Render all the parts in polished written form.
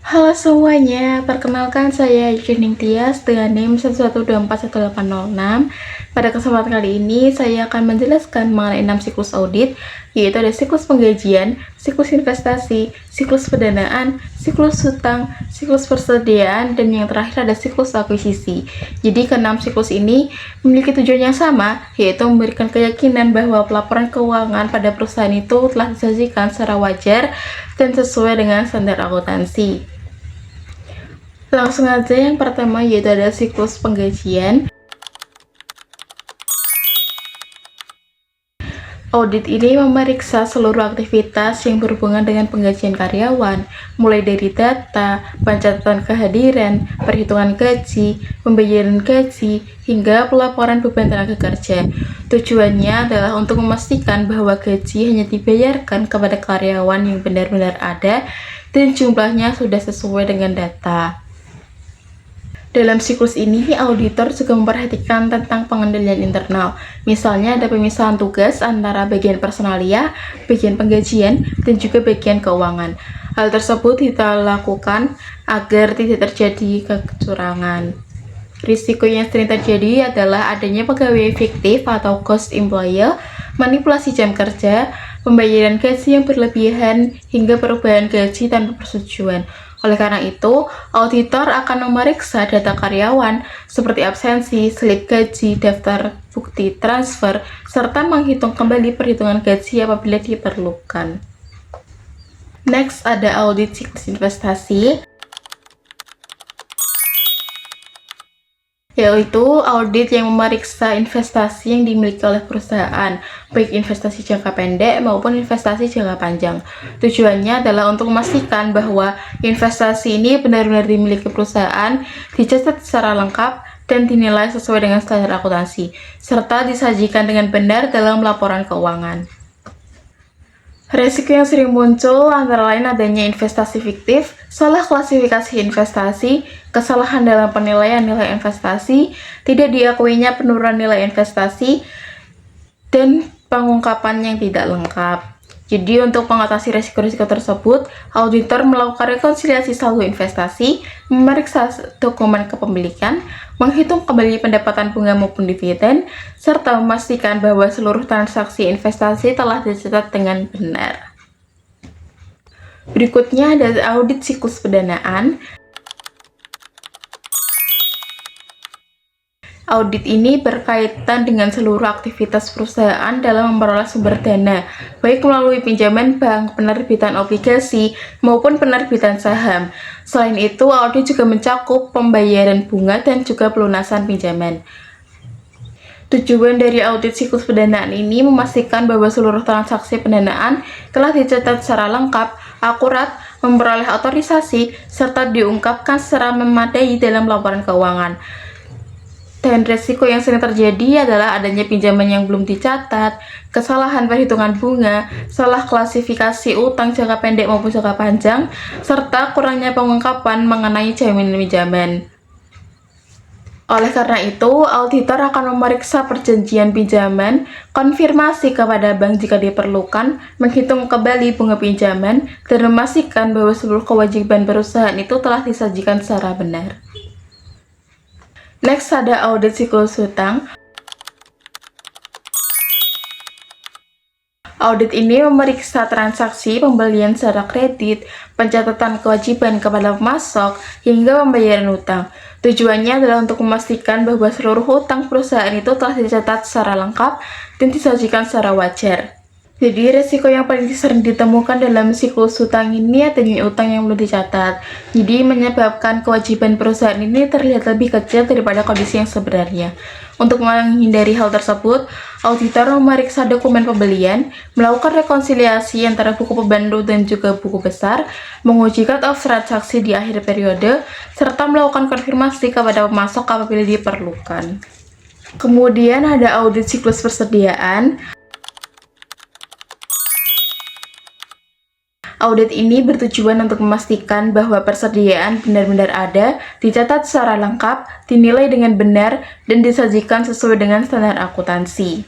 Halo semuanya, perkenalkan saya Juning Tias dengan NIM 1124186. Pada kesempatan kali ini, saya akan menjelaskan mengenai 6 siklus audit, yaitu ada siklus penggajian, siklus investasi, siklus pendanaan, siklus hutang, siklus persediaan, dan yang terakhir ada siklus akuisisi. Jadi, ke-6 siklus ini memiliki tujuan yang sama, yaitu memberikan keyakinan bahwa pelaporan keuangan pada perusahaan itu telah disajikan secara wajar dan sesuai dengan standar akuntansi. Langsung aja yang pertama yaitu ada siklus penggajian. Audit ini memeriksa seluruh aktivitas yang berhubungan dengan penggajian karyawan, mulai dari data, pencatatan kehadiran, perhitungan gaji, pembayaran gaji, hingga pelaporan beban tenaga kerja. Tujuannya adalah untuk memastikan bahwa gaji hanya dibayarkan kepada karyawan yang benar-benar ada dan jumlahnya sudah sesuai dengan data. Dalam siklus ini, auditor juga memperhatikan tentang pengendalian internal. Misalnya ada pemisahan tugas antara bagian personalia, bagian penggajian, dan juga bagian keuangan. Hal tersebut kita lakukan agar tidak terjadi kecurangan. Risiko yang sering terjadi adalah adanya pegawai fiktif atau ghost employer, manipulasi jam kerja, pembayaran gaji yang berlebihan, hingga perubahan gaji tanpa persetujuan. Oleh karena itu, auditor akan memeriksa data karyawan seperti absensi, slip gaji, daftar bukti transfer, serta menghitung kembali perhitungan gaji apabila diperlukan. Next, ada audit siklus investasi, yaitu audit yang memeriksa investasi yang dimiliki oleh perusahaan, baik investasi jangka pendek maupun investasi jangka panjang. Tujuannya adalah untuk memastikan bahwa investasi ini benar-benar dimiliki perusahaan, dicatat secara lengkap, dan dinilai sesuai dengan standar akuntansi, serta disajikan dengan benar dalam laporan keuangan. Resiko yang sering muncul antara lain adanya investasi fiktif, salah klasifikasi investasi, kesalahan dalam penilaian nilai investasi, tidak diakuinya penurunan nilai investasi, dan pengungkapan yang tidak lengkap. Jadi untuk mengatasi resiko-resiko tersebut, auditor melakukan rekonsiliasi saldo investasi, memeriksa dokumen kepemilikan, menghitung kembali pendapatan bunga maupun dividen, serta memastikan bahwa seluruh transaksi investasi telah dicatat dengan benar. Berikutnya ada audit siklus pendanaan. Audit ini berkaitan dengan seluruh aktivitas perusahaan dalam memperoleh sumber dana, baik melalui pinjaman bank, penerbitan obligasi, maupun penerbitan saham. Selain itu, audit juga mencakup pembayaran bunga dan juga pelunasan pinjaman. Tujuan dari audit siklus pendanaan ini memastikan bahwa seluruh transaksi pendanaan telah dicatat secara lengkap, akurat, memperoleh otorisasi, serta diungkapkan secara memadai dalam laporan keuangan. Dan resiko yang sering terjadi adalah adanya pinjaman yang belum dicatat, kesalahan perhitungan bunga, salah klasifikasi utang jangka pendek maupun jangka panjang, serta kurangnya pengungkapan mengenai jaminan pinjaman. Oleh karena itu, auditor akan memeriksa perjanjian pinjaman, konfirmasi kepada bank jika diperlukan, menghitung kembali bunga pinjaman, dan memastikan bahwa seluruh kewajiban perusahaan itu telah disajikan secara benar. Next ada audit siklus hutang. Audit ini memeriksa transaksi pembelian secara kredit, pencatatan kewajiban kepada pemasok, hingga pembayaran hutang. Tujuannya adalah untuk memastikan bahwa seluruh hutang perusahaan itu telah dicatat secara lengkap dan disajikan secara wajar. Jadi resiko yang paling sering ditemukan dalam siklus hutang ini adanya utang yang belum dicatat. Jadi menyebabkan kewajiban perusahaan ini terlihat lebih kecil daripada kondisi yang sebenarnya. Untuk menghindari hal tersebut, auditor memeriksa dokumen pembelian, melakukan rekonsiliasi antara buku pembantu dan juga buku besar, menguji cut-off transaksi di akhir periode, serta melakukan konfirmasi kepada pemasok apabila diperlukan. Kemudian ada audit siklus persediaan. Audit ini bertujuan untuk memastikan bahwa persediaan benar-benar ada, dicatat secara lengkap, dinilai dengan benar, dan disajikan sesuai dengan standar akuntansi.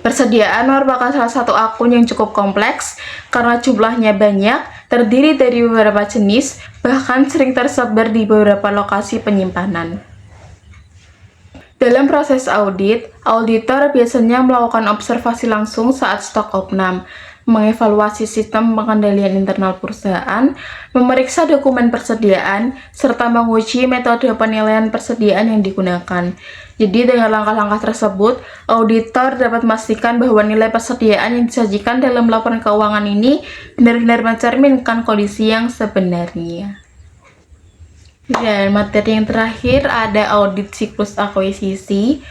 Persediaan merupakan salah satu akun yang cukup kompleks karena jumlahnya banyak terdiri dari beberapa jenis, bahkan sering tersebar di beberapa lokasi penyimpanan. Dalam proses audit, auditor biasanya melakukan observasi langsung saat stok opnam, mengevaluasi sistem pengendalian internal perusahaan, memeriksa dokumen persediaan, serta menguji metode penilaian persediaan yang digunakan. Jadi dengan langkah-langkah tersebut, auditor dapat memastikan bahwa nilai persediaan yang disajikan dalam laporan keuangan ini benar-benar mencerminkan kondisi yang sebenarnya. Dan materi yang terakhir ada audit siklus akuisisi.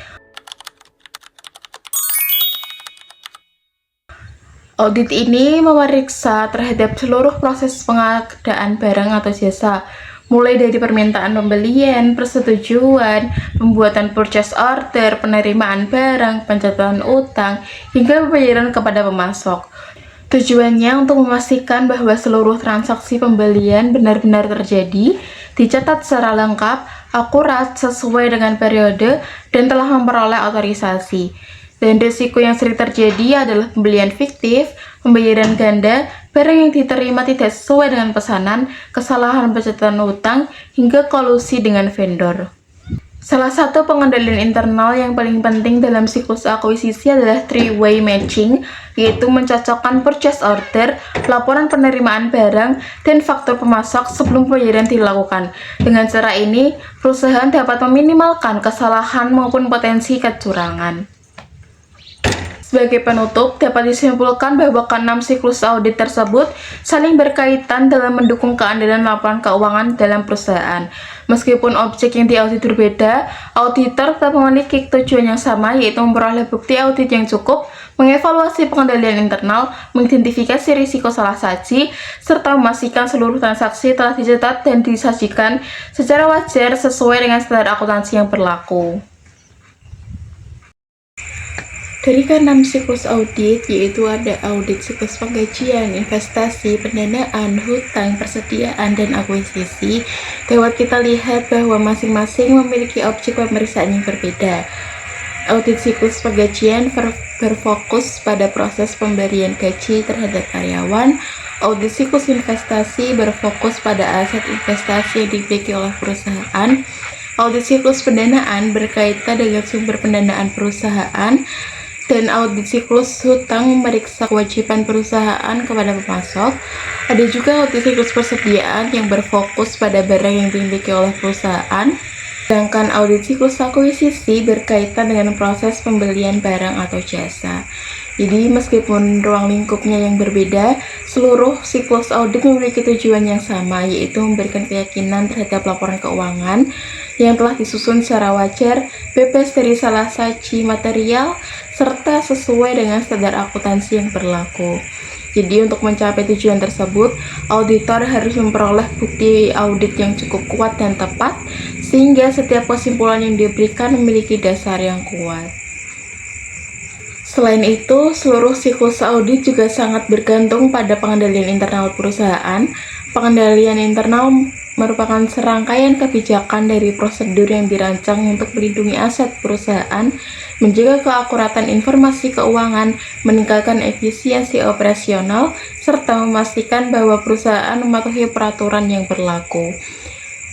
Audit ini memeriksa terhadap seluruh proses pengadaan barang atau jasa, mulai dari permintaan pembelian, persetujuan, pembuatan purchase order, penerimaan barang, pencatatan utang, hingga pembayaran kepada pemasok. Tujuannya untuk memastikan bahwa seluruh transaksi pembelian benar-benar terjadi, dicatat secara lengkap, akurat, sesuai dengan periode, dan telah memperoleh otorisasi. Dan risiko yang sering terjadi adalah pembelian fiktif, pembayaran ganda, barang yang diterima tidak sesuai dengan pesanan, kesalahan pencatatan utang, hingga kolusi dengan vendor. Salah satu pengendalian internal yang paling penting dalam siklus akuisisi adalah three-way matching, yaitu mencocokkan purchase order, laporan penerimaan barang, dan faktur pemasok sebelum pembayaran dilakukan. Dengan cara ini, perusahaan dapat meminimalkan kesalahan maupun potensi kecurangan. Sebagai penutup, dapat disimpulkan bahwa keenam siklus audit tersebut saling berkaitan dalam mendukung keandalan laporan keuangan dalam perusahaan. Meskipun objek yang diaudit berbeda, auditor tetap memiliki tujuan yang sama, yaitu memperoleh bukti audit yang cukup, mengevaluasi pengendalian internal, mengidentifikasi risiko salah saji, serta memastikan seluruh transaksi telah dicatat dan disajikan secara wajar sesuai dengan standar akuntansi yang berlaku. Dari keenam siklus audit, yaitu ada audit siklus penggajian, investasi, pendanaan, hutang, persediaan, dan akuisisi, dapat kita lihat bahwa masing-masing memiliki objek pemeriksaan yang berbeda. Audit siklus penggajian berfokus pada proses pemberian gaji terhadap karyawan. Audit siklus investasi berfokus pada aset investasi yang dimiliki oleh perusahaan. Audit siklus pendanaan berkaitan dengan sumber pendanaan perusahaan. Dan audit siklus hutang memeriksa kewajiban perusahaan kepada pemasok. Ada juga audit siklus persediaan yang berfokus pada barang yang dimiliki oleh perusahaan. Sedangkan audit siklus akuisisi berkaitan dengan proses pembelian barang atau jasa. Jadi meskipun ruang lingkupnya yang berbeda, seluruh siklus audit memiliki tujuan yang sama, yaitu memberikan keyakinan terhadap laporan keuangan yang telah disusun secara wajar, bebas dari salah saji material, serta sesuai dengan standar akuntansi yang berlaku. Jadi untuk mencapai tujuan tersebut, auditor harus memperoleh bukti audit yang cukup kuat dan tepat, sehingga setiap kesimpulan yang diberikan memiliki dasar yang kuat. Selain itu, seluruh siklus audit juga sangat bergantung pada pengendalian internal perusahaan. Pengendalian internal merupakan serangkaian kebijakan dari prosedur yang dirancang untuk melindungi aset perusahaan, menjaga keakuratan informasi keuangan, meningkatkan efisiensi operasional, serta memastikan bahwa perusahaan mematuhi peraturan yang berlaku.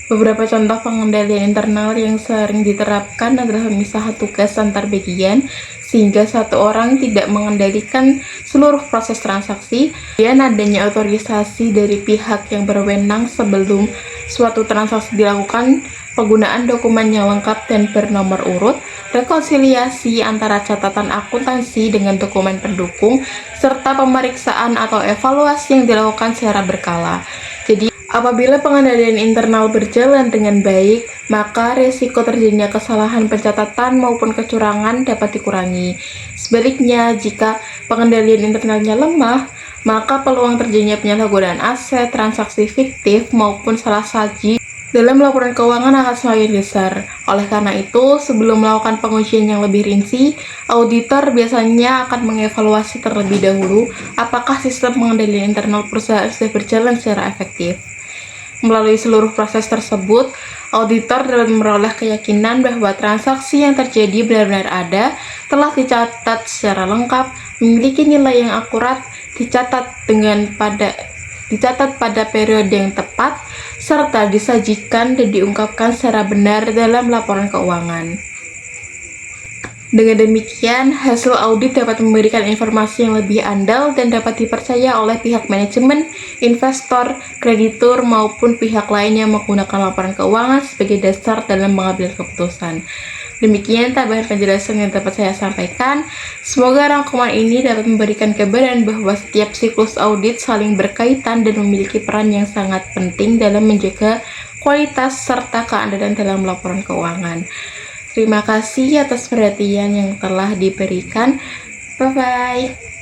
Beberapa contoh pengendalian internal yang sering diterapkan adalah memisah tugas antar bagian, sehingga satu orang tidak mengendalikan seluruh proses transaksi, dan adanya otorisasi dari pihak yang berwenang sebelum suatu transaksi dilakukan, penggunaan dokumen yang lengkap dan bernomor urut, rekonsiliasi antara catatan akuntansi dengan dokumen pendukung, serta pemeriksaan atau evaluasi yang dilakukan secara berkala. Jadi, apabila pengendalian internal berjalan dengan baik, maka resiko terjadinya kesalahan pencatatan maupun kecurangan dapat dikurangi. Sebaliknya, jika pengendalian internalnya lemah, maka peluang terjadinya penyalahgunaan aset, transaksi fiktif, maupun salah saji dalam laporan keuangan akan semakin besar. Oleh karena itu, sebelum melakukan pengujian yang lebih rinci, auditor biasanya akan mengevaluasi terlebih dahulu apakah sistem pengendalian internal perusahaan sudah berjalan secara efektif. Melalui seluruh proses tersebut, auditor dapat memperoleh keyakinan bahwa transaksi yang terjadi benar-benar ada, telah dicatat secara lengkap, memiliki nilai yang akurat, dicatat dengan pada dicatat pada periode yang tepat, serta disajikan dan diungkapkan secara benar dalam laporan keuangan. Dengan demikian, hasil audit dapat memberikan informasi yang lebih andal dan dapat dipercaya oleh pihak manajemen, investor, kreditur, maupun pihak lainnya menggunakan laporan keuangan sebagai dasar dalam mengambil keputusan. Demikian tambahan penjelasan yang dapat saya sampaikan. Semoga rangkuman ini dapat memberikan gambaran bahwa setiap siklus audit saling berkaitan dan memiliki peran yang sangat penting dalam menjaga kualitas serta keandalan dalam laporan keuangan. Terima kasih atas perhatian yang telah diberikan. Bye-bye.